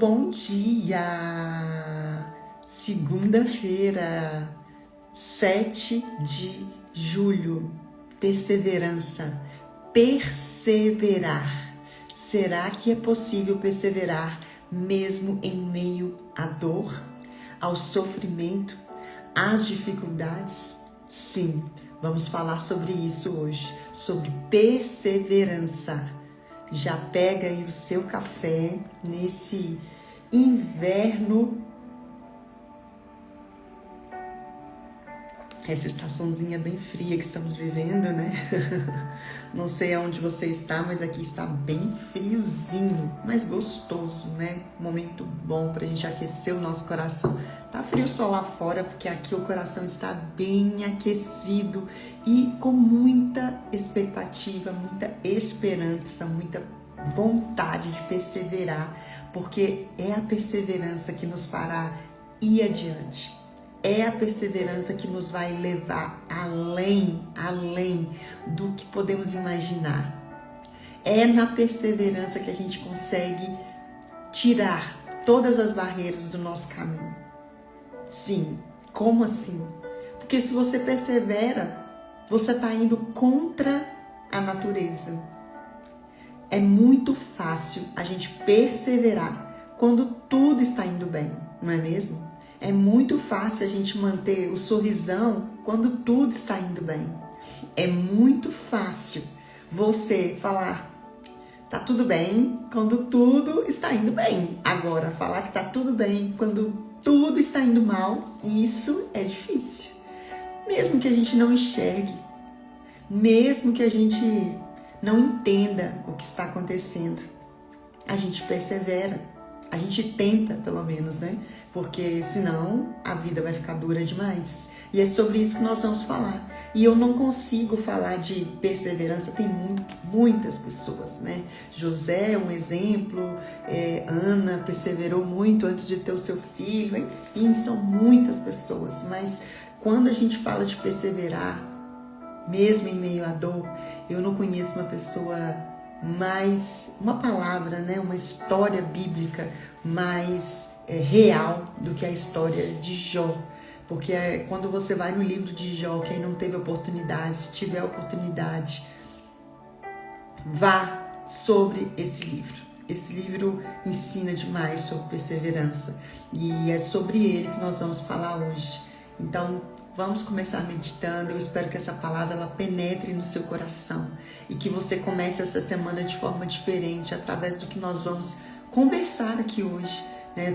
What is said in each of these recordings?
bom dia! Segunda-feira, 7 de julho. Perseverança. Perseverar. Será que é possível perseverar mesmo em meio à dor, ao sofrimento, às dificuldades? Sim, vamos falar sobre isso hoje, sobre perseverança. Já pega aí o seu café nesse inverno, essa estaçãozinha bem fria que estamos vivendo, né? Não sei aonde você está, mas aqui está bem friozinho, mas gostoso, né? Momento bom pra gente aquecer o nosso coração. Tá frio só lá fora, porque aqui o coração está bem aquecido e com muita expectativa, muita esperança, muita vontade de perseverar, porque é a perseverança que nos fará ir adiante. É a perseverança que nos vai levar além do que podemos imaginar. É na perseverança que a gente consegue tirar todas as barreiras do nosso caminho. Sim, como assim? Porque se você persevera, você está indo contra a natureza. É muito fácil a gente perseverar quando tudo está indo bem, não é mesmo? É muito fácil a gente manter o sorrisão quando tudo está indo bem. É muito fácil você falar, tá tudo bem quando tudo está indo bem. Agora, falar que tá tudo bem quando tudo está indo mal, isso é difícil. Mesmo que a gente não enxergue, mesmo que a gente não entenda o que está acontecendo, a gente persevera. A gente tenta, pelo menos, né? Porque senão a vida vai ficar dura demais. E é sobre isso que nós vamos falar. E eu não consigo falar de perseverança, tem muitas pessoas, né? José é um exemplo, Ana perseverou muito antes de ter o seu filho, enfim, são muitas pessoas. Mas quando a gente fala de perseverar, mesmo em meio à dor, eu não conheço uma pessoa mais, uma palavra, né, uma história bíblica mais real do que a história de Jó. Porque quando você vai no livro de Jó, quem não teve oportunidade, se tiver oportunidade, vá sobre esse livro. Esse livro ensina demais sobre perseverança e é sobre ele que nós vamos falar hoje. Então, vamos começar meditando. Eu espero que essa palavra ela penetre no seu coração e que você comece essa semana de forma diferente através do que nós vamos conversar aqui hoje.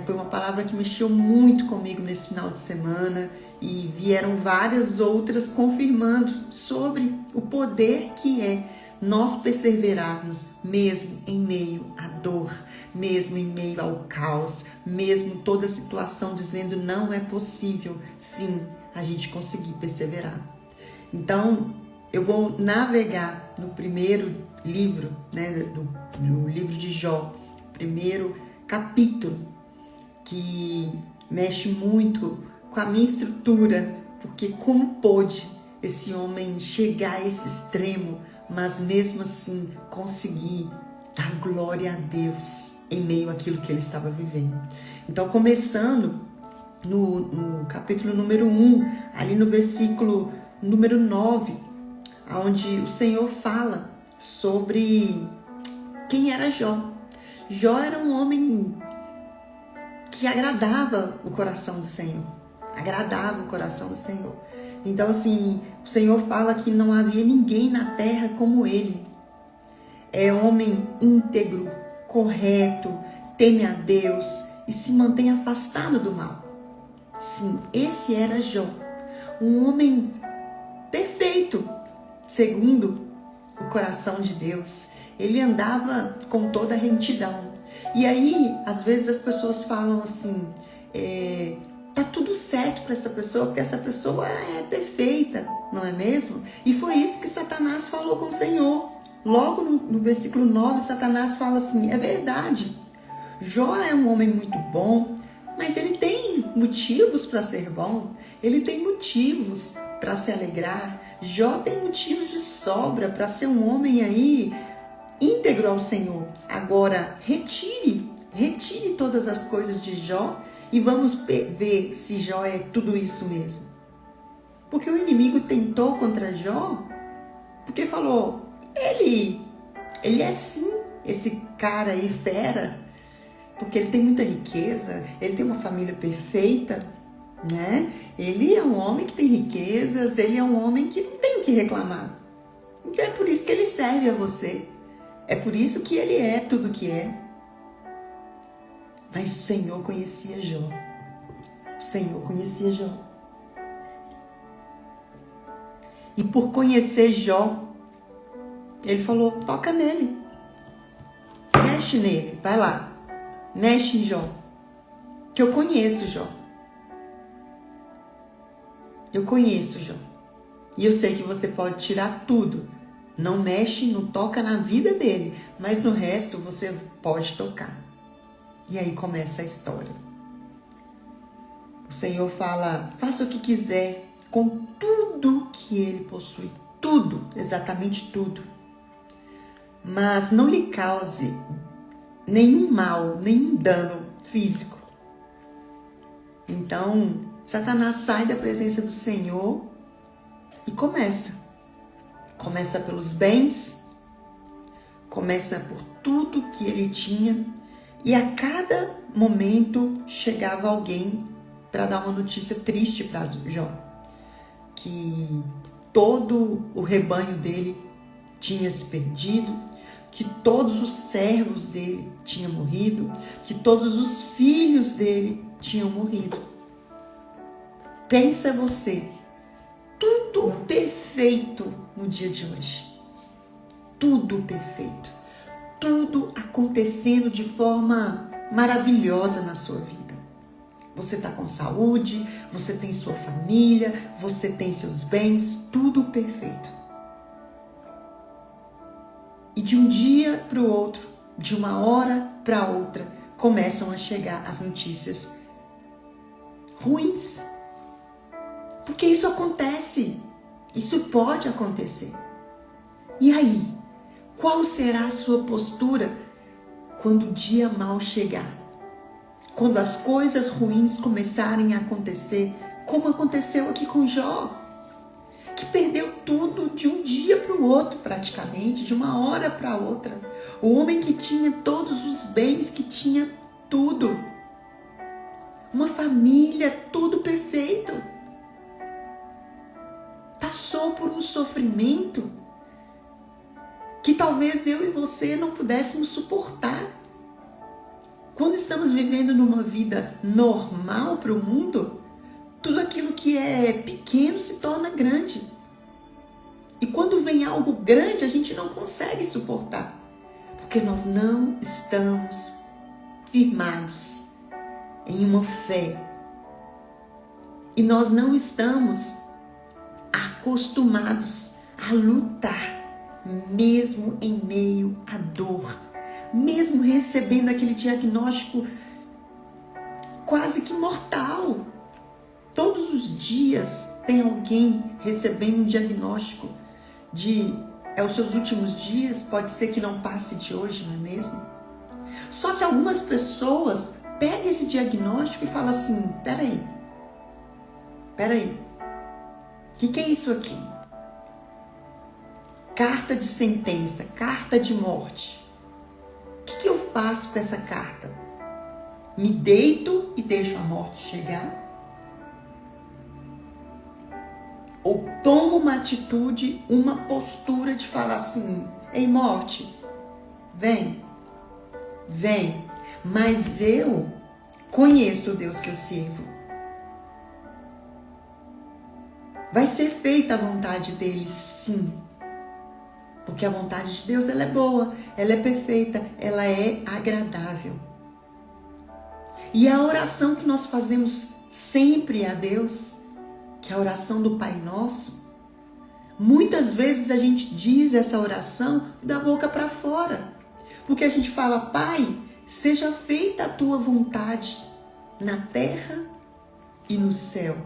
Foi uma palavra que mexeu muito comigo nesse final de semana e vieram várias outras confirmando sobre o poder que é nós perseverarmos mesmo em meio à dor, mesmo em meio ao caos, mesmo toda situação dizendo não é possível. Sim, a gente conseguir perseverar. Então, eu vou navegar no primeiro livro, né, do livro de Jó, primeiro capítulo, que mexe muito com a minha estrutura, porque como pôde esse homem chegar a esse extremo, mas mesmo assim conseguir dar glória a Deus em meio àquilo que ele estava vivendo. Então, começando no capítulo número 1, ali no versículo número 9, onde o Senhor fala sobre quem era Jó. Jó era um homem que agradava o coração do Senhor. Agradava o coração do Senhor. Então, assim, o Senhor fala que não havia ninguém na terra como ele. É homem íntegro, correto, teme a Deus e se mantém afastado do mal. Sim, esse era Jó, um homem perfeito, segundo o coração de Deus. Ele andava com toda a retidão. E aí, às vezes as pessoas falam assim, tá tudo certo para essa pessoa, porque essa pessoa é perfeita, não é mesmo? E foi isso que Satanás falou com o Senhor. Logo no versículo 9, Satanás fala assim, é verdade, Jó é um homem muito bom, mas ele tem motivos para ser bom, ele tem motivos para se alegrar. Jó tem motivos de sobra para ser um homem aí íntegro ao Senhor. Agora, retire Retire todas as coisas de Jó e vamos ver se Jó é tudo isso mesmo. Porque o inimigo tentou contra Jó, porque falou, ele é sim esse cara aí fera, porque ele tem muita riqueza, ele tem uma família perfeita, né? Ele é um homem que tem riquezas, ele é um homem que não tem o que reclamar. Então é por isso que ele serve a você. É por isso que ele é tudo que é. Mas o Senhor conhecia Jó. O Senhor conhecia Jó. E por conhecer Jó, ele falou, toca nele. Mexe nele, vai lá. Mexe em Jó. Que eu conheço Jó. Eu conheço Jó. E eu sei que você pode tirar tudo. Não mexe, não toca na vida dele. Mas no resto você pode tocar. E aí começa a história. O Senhor fala, faça o que quiser com tudo que ele possui. Tudo, exatamente tudo. Mas não lhe cause nenhum mal, nenhum dano físico. Então, Satanás sai da presença do Senhor e começa. Começa pelos bens, começa por tudo que ele tinha. E a cada momento chegava alguém para dar uma notícia triste para Jó. Que todo o rebanho dele tinha se perdido, que todos os servos dele tinham morrido, que todos os filhos dele tinham morrido. Pensa você, tudo perfeito no dia de hoje. Tudo perfeito. Tudo acontecendo de forma maravilhosa na sua vida. Você está com saúde, você tem sua família, você tem seus bens, tudo perfeito. E de um dia para o outro, de uma hora para outra, começam a chegar as notícias ruins. Porque isso acontece, isso pode acontecer. E aí, qual será a sua postura quando o dia mau chegar? Quando as coisas ruins começarem a acontecer, como aconteceu aqui com Jó, que perdeu tudo de um dia para o outro praticamente, de uma hora para outra. O homem que tinha todos os bens, que tinha tudo. Uma família, tudo perfeito. Passou por um sofrimento que talvez eu e você não pudéssemos suportar. Quando estamos vivendo numa vida normal para o mundo, tudo aquilo que é pequeno se torna grande. E quando vem algo grande, a gente não consegue suportar. Porque nós não estamos firmados em uma fé. E nós não estamos acostumados a lutar, mesmo em meio à dor. Mesmo recebendo aquele diagnóstico quase que mortal. Todos os dias tem alguém recebendo um diagnóstico de os seus últimos dias, pode ser que não passe de hoje, não é mesmo? Só que algumas pessoas pegam esse diagnóstico e falam assim, peraí, o que é isso aqui? Carta de sentença, carta de morte. O que eu faço com essa carta? Me deito e deixo a morte chegar? Ou tomo uma atitude, uma postura de falar assim, ei morte, vem, mas eu conheço o Deus que eu sirvo. Vai ser feita a vontade dele, sim. Porque a vontade de Deus, ela é boa, ela é perfeita, ela é agradável. E a oração que nós fazemos sempre a Deus, que é a oração do Pai Nosso, muitas vezes a gente diz essa oração da boca para fora. Porque a gente fala, Pai, seja feita a tua vontade na terra e no céu.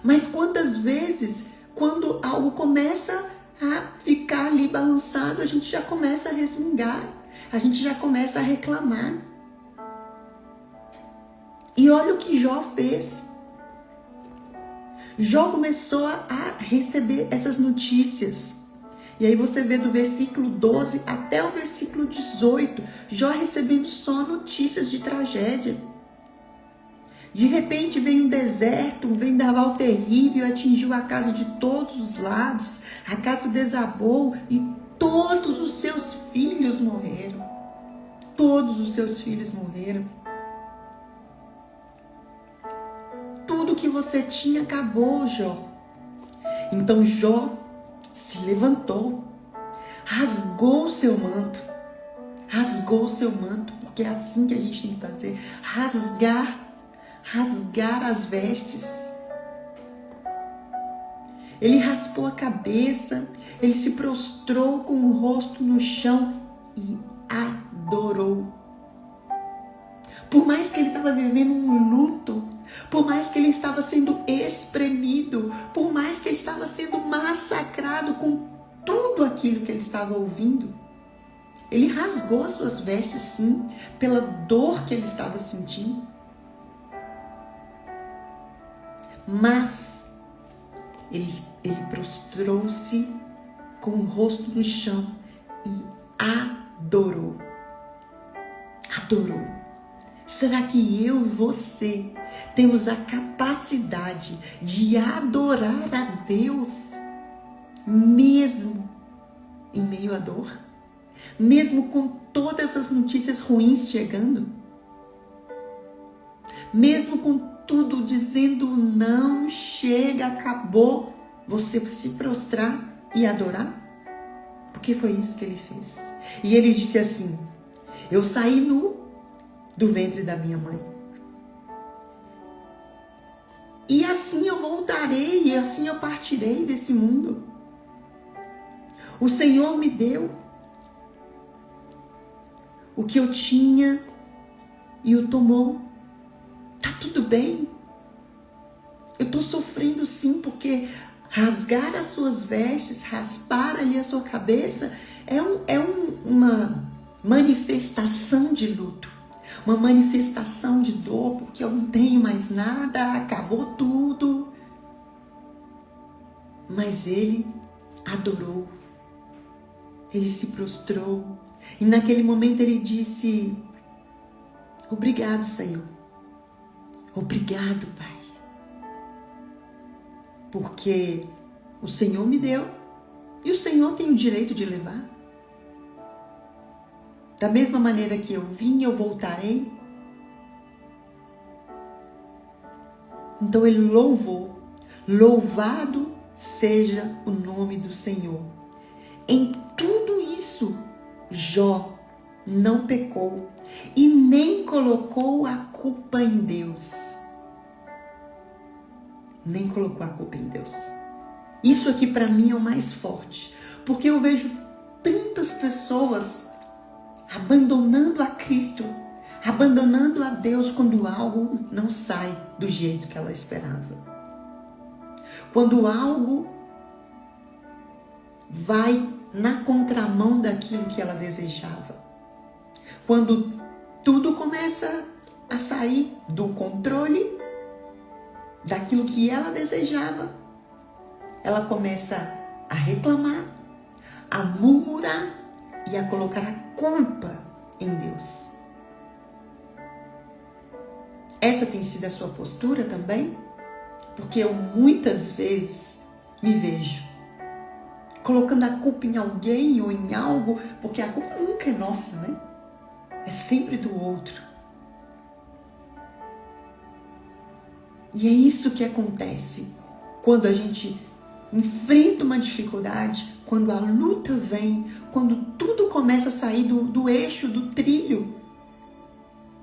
Mas quantas vezes, quando algo começa a ficar ali balançado, a gente já começa a resmungar, a gente já começa a reclamar. E olha o que Jó fez. Jó começou a receber essas notícias. E aí você vê do versículo 12 até o versículo 18, Jó recebendo só notícias de tragédia. De repente veio um deserto, um vendaval terrível, atingiu a casa de todos os lados, a casa desabou e todos os seus filhos morreram. Todos os seus filhos morreram. Tudo que você tinha acabou, Jó. Então Jó se levantou, rasgou o seu manto, porque é assim que a gente tem que fazer, rasgar as vestes. Ele raspou a cabeça, ele se prostrou com o rosto no chão e adorou. Por mais que ele estava vivendo um luto, por mais que ele estava sendo espremido, por mais que ele estava sendo massacrado com tudo aquilo que ele estava ouvindo, ele rasgou as suas vestes, sim, pela dor que ele estava sentindo. Mas ele prostrou-se com o rosto no chão e adorou. Adorou. Será que eu e você temos a capacidade de adorar a Deus mesmo em meio à dor? Mesmo com todas as notícias ruins chegando? Mesmo com tudo dizendo não, chega, acabou, você se prostrar e adorar? Porque foi isso que ele fez. E ele disse assim: eu saí nu do ventre da minha mãe, e assim eu voltarei, e assim eu partirei desse mundo. O Senhor me deu o que eu tinha e o tomou. Tá tudo bem. Eu tô sofrendo sim, porque rasgar as suas vestes, raspar ali a sua cabeça é uma manifestação de luto, uma manifestação de dor, porque eu não tenho mais nada, acabou tudo. Mas ele adorou, ele se prostrou, e naquele momento ele disse: obrigado, Senhor, obrigado, Pai, porque o Senhor me deu e o Senhor tem o direito de levar. Da mesma maneira que eu vim, eu voltarei. Então ele louvou. Louvado seja o nome do Senhor. Em tudo isso, Jó não pecou e nem colocou a culpa em Deus. Nem colocou a culpa em Deus. Isso aqui para mim é o mais forte, porque eu vejo tantas pessoas abandonando a Cristo, abandonando a Deus quando algo não sai do jeito que ela esperava. Quando algo vai na contramão daquilo que ela desejava. Quando tudo começa a sair do controle daquilo que ela desejava, ela começa a reclamar, a murmurar e a colocar a culpa em Deus. Essa tem sido a sua postura também? Porque eu muitas vezes me vejo colocando a culpa em alguém ou em algo, porque a culpa nunca é nossa, né? É sempre do outro. E é isso que acontece quando a gente enfrenta uma dificuldade, quando a luta vem, quando tudo começa a sair do eixo, do trilho.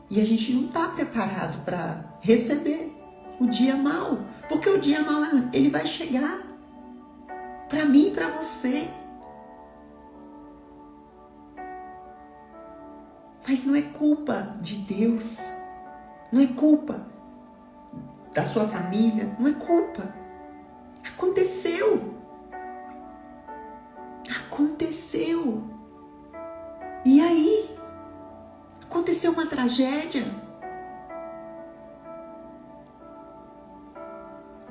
E a gente não está preparado para receber o dia mau. Porque o dia mau, ele vai chegar. Para mim e para você. Mas não é culpa de Deus. Não é culpa da sua família. Não é culpa. Aconteceu. Aconteceu. E aí? Aconteceu uma tragédia.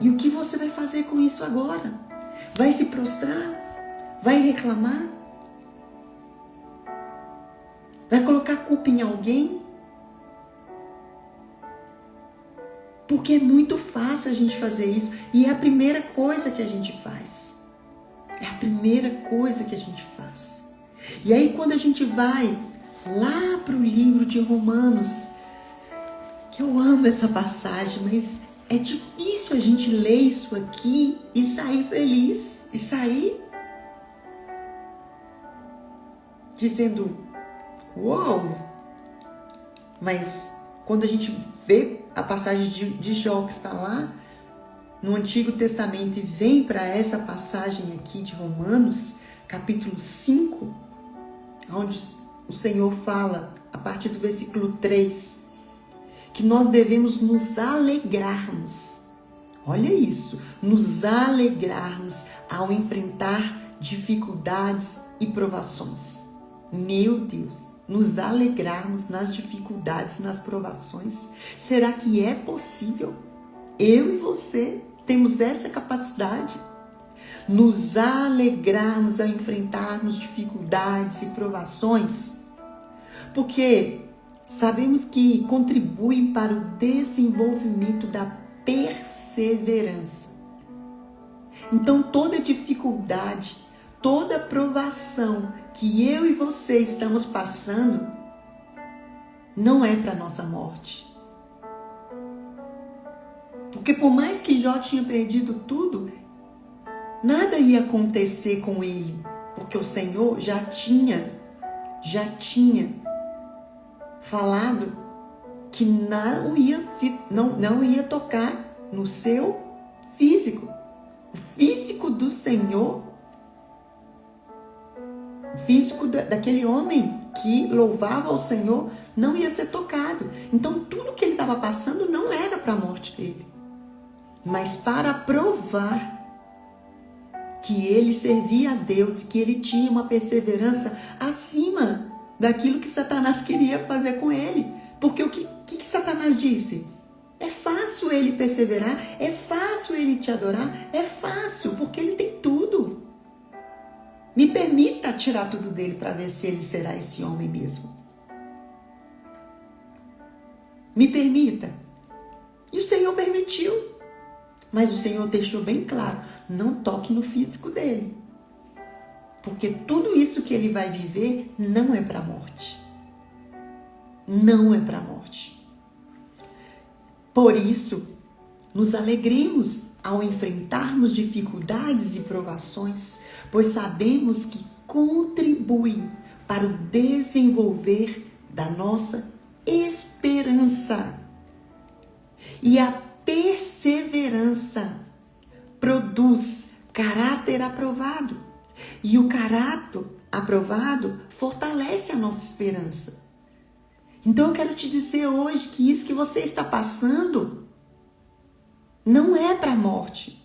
E o que você vai fazer com isso agora? Vai se prostrar? Vai reclamar? Vai colocar culpa em alguém? Porque é muito fácil a gente fazer isso. E é a primeira coisa que a gente faz. É a primeira coisa que a gente faz. E aí quando a gente vai lá para o livro de Romanos, que eu amo essa passagem, mas é difícil a gente ler isso aqui e sair feliz. E sair dizendo, uau! Mas quando a gente vê a passagem de Jó que está lá no Antigo Testamento e vem para essa passagem aqui de Romanos, capítulo 5, onde o Senhor fala, a partir do versículo 3, que nós devemos nos alegrarmos. Olha isso, nos alegrarmos ao enfrentar dificuldades e provações. Meu Deus, nos alegrarmos nas dificuldades, nas provações. Será que é possível? Eu e você temos essa capacidade? Nos alegrarmos ao enfrentarmos dificuldades e provações? Porque sabemos que contribuem para o desenvolvimento da perseverança. Então, toda dificuldade, toda provação que eu e você estamos passando não é para nossa morte. Porque por mais que Jó tinha perdido tudo, nada ia acontecer com ele, porque o Senhor já tinha falado que não ia tocar no seu físico. O físico do Senhor, o físico daquele homem que louvava ao Senhor não ia ser tocado. Então tudo que ele estava passando não era para a morte dele, mas para provar que ele servia a Deus e que ele tinha uma perseverança acima daquilo que Satanás queria fazer com ele. Porque o que Satanás disse? É fácil ele perseverar, é fácil ele te adorar, é fácil, porque ele tem tudo. Me permita tirar tudo dele para ver se ele será esse homem mesmo. Me permita. E o Senhor permitiu. Mas o Senhor deixou bem claro, não toque no físico dele. Porque tudo isso que ele vai viver não é para a morte. Não é para a morte. Por isso, nos alegremos ao enfrentarmos dificuldades e provações, pois sabemos que contribuem para o desenvolver da nossa esperança. E a perseverança produz caráter aprovado. E o caráter aprovado fortalece a nossa esperança. Então eu quero te dizer hoje que isso que você está passando não é para a morte.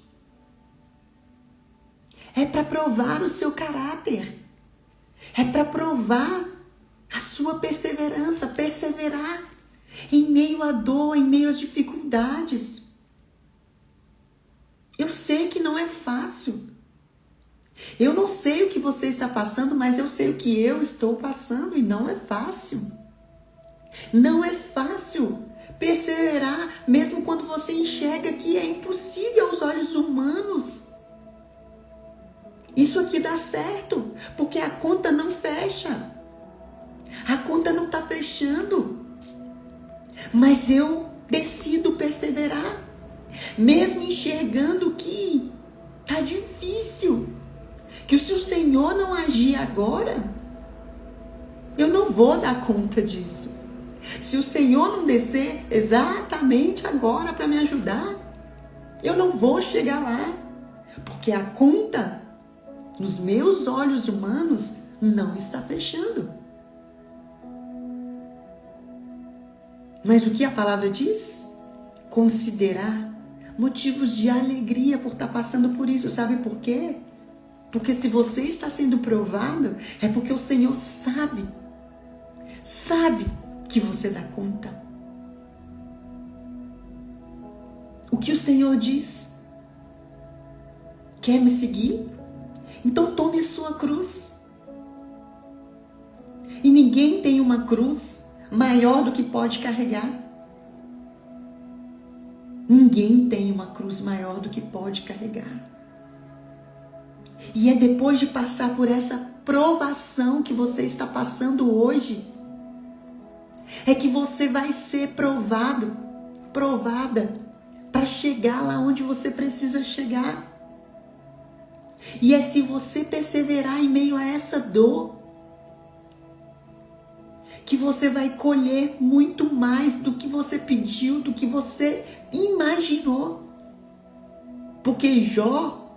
É para provar o seu caráter. É para provar a sua perseverança, perseverar em meio à dor, em meio às dificuldades. Eu sei que não é fácil. Eu não sei o que você está passando, mas eu sei o que eu estou passando e não é fácil. Não é fácil perseverar, mesmo quando você enxerga que é impossível aos olhos humanos. Isso aqui dá certo, porque a conta não fecha. A conta não está fechando. Mas eu decido perseverar, mesmo enxergando que está difícil. Que se o Senhor não agir agora, eu não vou dar conta disso. Se o Senhor não descer exatamente agora para me ajudar, eu não vou chegar lá. Porque a conta, nos meus olhos humanos, não está fechando. Mas o que a palavra diz? Considerar motivos de alegria por estar passando por isso. Sabe por quê? Porque se você está sendo provado, é porque o Senhor sabe que você dá conta. O que o Senhor diz? Quer me seguir? Então tome a sua cruz. E ninguém tem uma cruz maior do que pode carregar. Ninguém tem uma cruz maior do que pode carregar. E é depois de passar por essa provação que você está passando hoje, é que você vai ser provada para chegar lá onde você precisa chegar. E é se você perseverar em meio a essa dor, que você vai colher muito mais do que você pediu, do que você imaginou. Porque Jó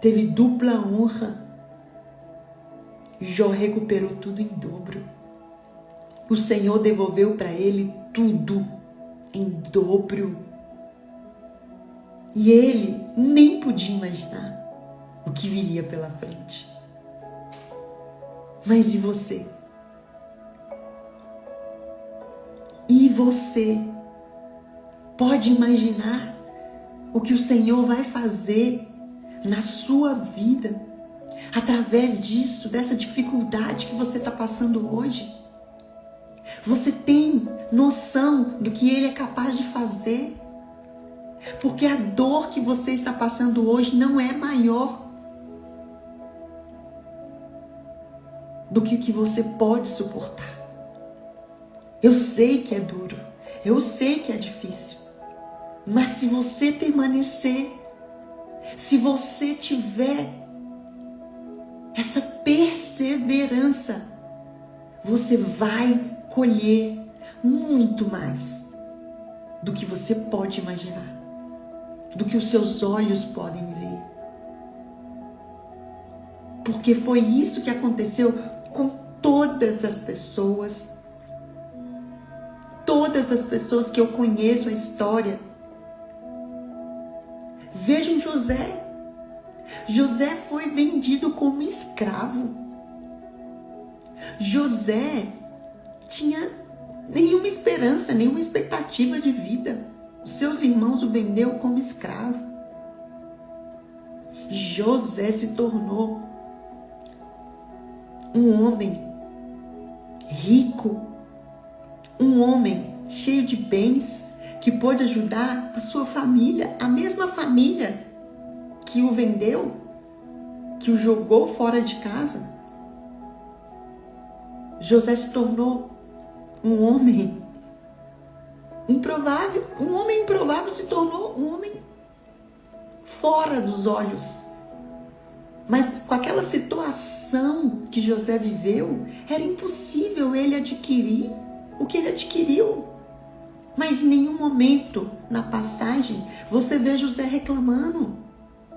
teve dupla honra. Jó recuperou tudo em dobro. O Senhor devolveu para ele tudo em dobro. E ele nem podia imaginar o que viria pela frente. Mas e você? E você pode imaginar o que o Senhor vai fazer na sua vida através disso, dessa dificuldade que você está passando hoje? Você tem noção do que Ele é capaz de fazer? Porque a dor que você está passando hoje não é maior do que o que você pode suportar. Eu sei que é duro, eu sei que é difícil, mas se você permanecer, se você tiver essa perseverança, você vai colher muito mais do que você pode imaginar, do que os seus olhos podem ver. Porque foi isso que aconteceu com todas as pessoas que eu conheço a história. Vejam José. José foi vendido como escravo. José tinha nenhuma esperança, nenhuma expectativa de vida. Os seus irmãos o venderam como escravo. José se tornou um homem rico, um homem cheio de bens, que pôde ajudar a sua família, a mesma família que o vendeu, que o jogou fora de casa. José se tornou um homem improvável. Um homem improvável se tornou um homem fora dos olhos. Mas com aquela situação que José viveu, era impossível ele adquirir o que ele adquiriu. Mas em nenhum momento na passagem você vê José reclamando.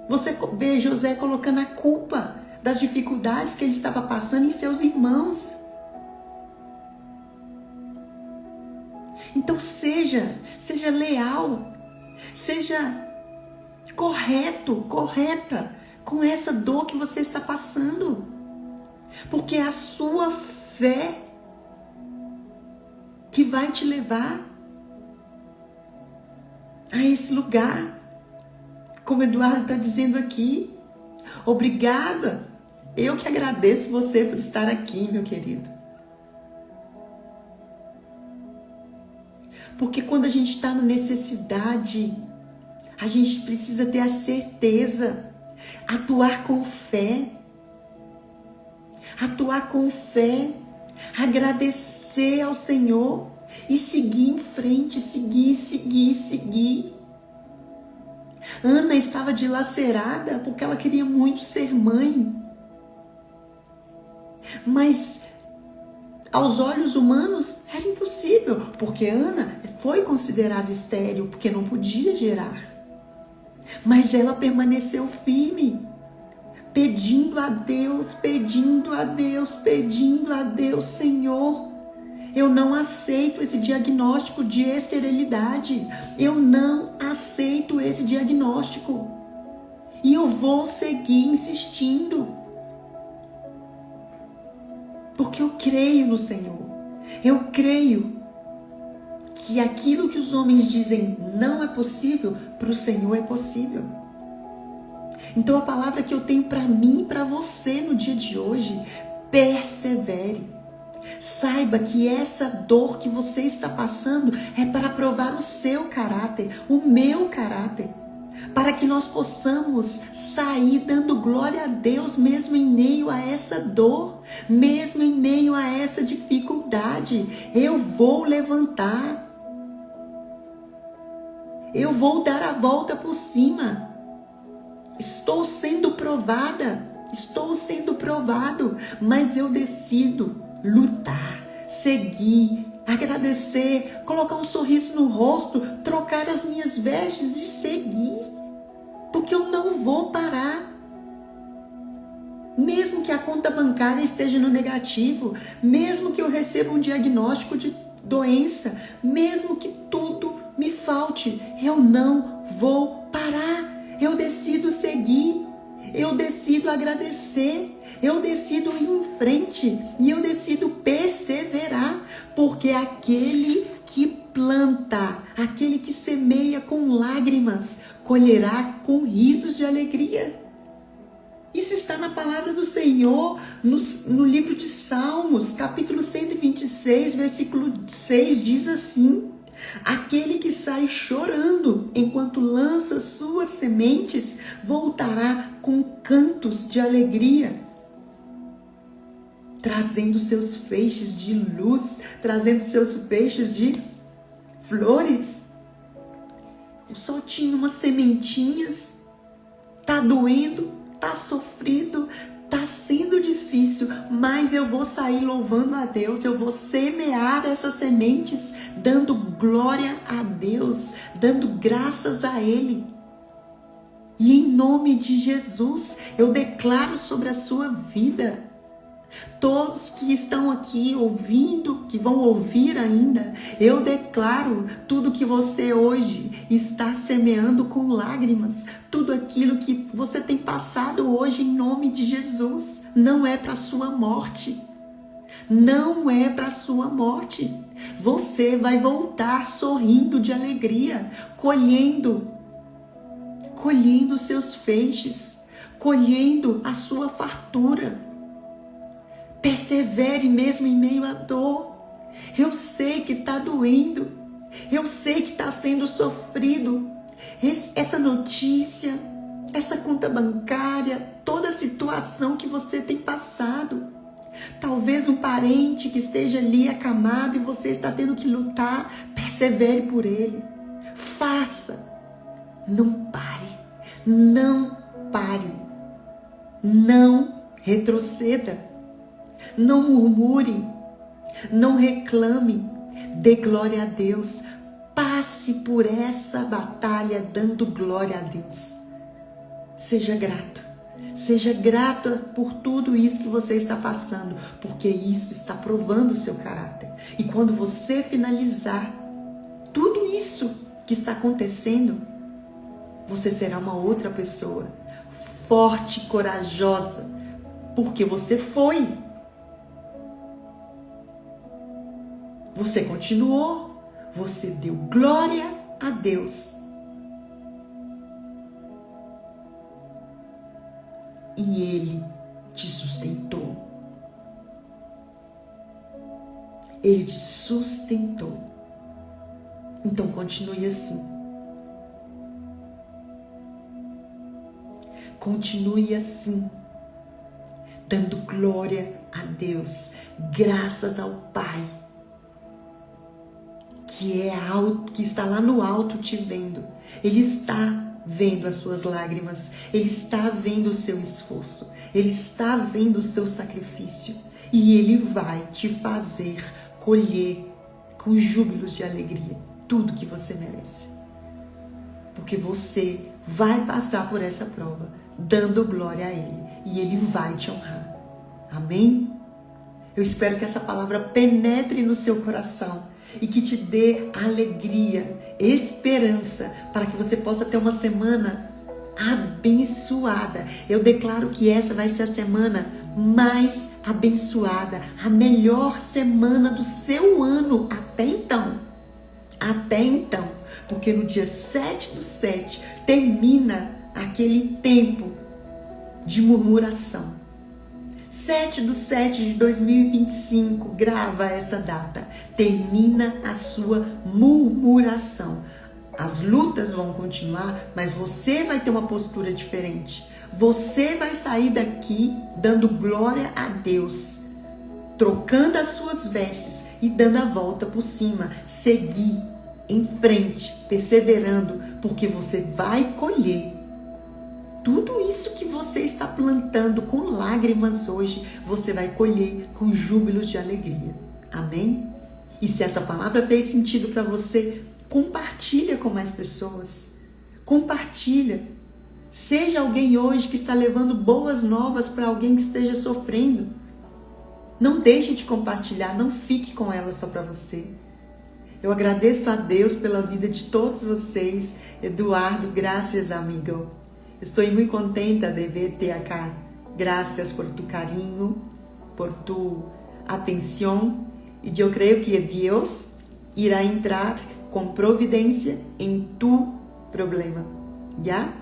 Você vê José colocando a culpa das dificuldades que ele estava passando em seus irmãos. Então seja leal, seja correta com essa dor que você está passando. Porque é a sua fé que vai te levar a esse lugar. Como o Eduardo está dizendo aqui, obrigada. Eu que agradeço você por estar aqui, meu querido. Porque quando a gente está na necessidade, a gente precisa ter a certeza, atuar com fé, agradecer ao Senhor e seguir em frente, seguir. Ana estava dilacerada porque ela queria muito ser mãe. Mas aos olhos humanos era impossível, porque Ana foi considerada estéril, porque não podia gerar. Mas ela permaneceu firme, pedindo a Deus, Senhor, eu não aceito esse diagnóstico de esterilidade. Eu não aceito esse diagnóstico. E eu vou seguir insistindo. Porque eu creio no Senhor. Eu creio que aquilo que os homens dizem não é possível, para o Senhor é possível. Então a palavra que eu tenho para mim e para você no dia de hoje, persevere. Saiba que essa dor que você está passando é para provar o seu caráter, o meu caráter, para que nós possamos sair dando glória a Deus mesmo em meio a essa dor, mesmo em meio a essa dificuldade. Eu vou levantar, eu vou dar a volta por cima. Estou sendo provada, estou sendo provado, mas eu decido lutar, seguir, agradecer, colocar um sorriso no rosto, trocar as minhas vestes e seguir, porque eu não vou parar. Mesmo que a conta bancária esteja no negativo, mesmo que eu receba um diagnóstico de doença, mesmo que tudo me falte, eu não vou parar. Eu decido seguir, eu decido agradecer, eu decido ir em frente e eu decido perseverar, porque aquele que planta, aquele que semeia com lágrimas, colherá com risos de alegria. Isso está na palavra do Senhor, no livro de Salmos, capítulo 126, versículo 6, diz assim: aquele que sai chorando enquanto lança suas sementes, voltará com cantos de alegria, trazendo seus feixes de luz, trazendo seus feixes de flores. Eu só tinha umas sementinhas, tá doendo, tá sofrido, tá sendo difícil, mas eu vou sair louvando a Deus, eu vou semear essas sementes, dando glória a Deus, dando graças a Ele. E em nome de Jesus, eu declaro sobre a sua vida, todos que estão aqui ouvindo, que vão ouvir ainda, eu declaro tudo que você hoje está semeando com lágrimas, tudo aquilo que você tem passado hoje em nome de Jesus, não é para sua morte. Não é para sua morte. Você vai voltar sorrindo de alegria, colhendo seus feixes, colhendo a sua fartura. Persevere mesmo em meio à dor. Eu sei que está doendo. Eu sei que está sendo sofrido. Essa notícia, essa conta bancária, toda a situação que você tem passado. Talvez um parente que esteja ali acamado e você está tendo que lutar. Persevere por ele. Faça. Não pare. Não pare. Não retroceda. Não murmure, não reclame, dê glória a Deus, passe por essa batalha dando glória a Deus. Seja grata por tudo isso que você está passando, porque isso está provando o seu caráter. E quando você finalizar tudo isso que está acontecendo, você será uma outra pessoa, forte, corajosa, porque você foi. Você continuou, você deu glória a Deus. E Ele te sustentou. Ele te sustentou. Então continue assim. Continue assim, dando glória a Deus, graças ao Pai, que está lá no alto te vendo. Ele está vendo as suas lágrimas, Ele está vendo o seu esforço, Ele está vendo o seu sacrifício, e Ele vai te fazer colher com júbilos de alegria tudo que você merece, porque você vai passar por essa prova dando glória a Ele, e Ele vai te honrar. Amém? Eu espero que essa palavra penetre no seu coração e que te dê alegria, esperança, para que você possa ter uma semana abençoada. Eu declaro que essa vai ser a semana mais abençoada, a melhor semana do seu ano até então. Até então, porque no dia 7/7 termina aquele tempo de murmuração. 7/7/2025, grava essa data. Termina a sua murmuração. As lutas vão continuar, mas você vai ter uma postura diferente. Você vai sair daqui dando glória a Deus, trocando as suas vestes e dando a volta por cima. Seguir em frente, perseverando, porque você vai colher. Tudo isso que você está plantando com lágrimas hoje, você vai colher com júbilos de alegria. Amém? E se essa palavra fez sentido para você, compartilha com mais pessoas. Compartilha. Seja alguém hoje que está levando boas novas para alguém que esteja sofrendo. Não deixe de compartilhar, não fique com ela só para você. Eu agradeço a Deus pela vida de todos vocês. Eduardo, graças, amigo. Estou muito contenta de ver-te acá. Graças por tu carinho, por tu atenção. E eu creio que Deus irá entrar com providência em tu problema. Já?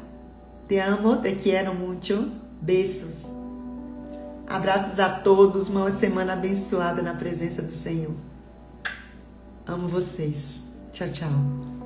Te amo, te quero muito. Beijos. Abraços a todos. Uma semana abençoada na presença do Senhor. Amo vocês. Tchau, tchau.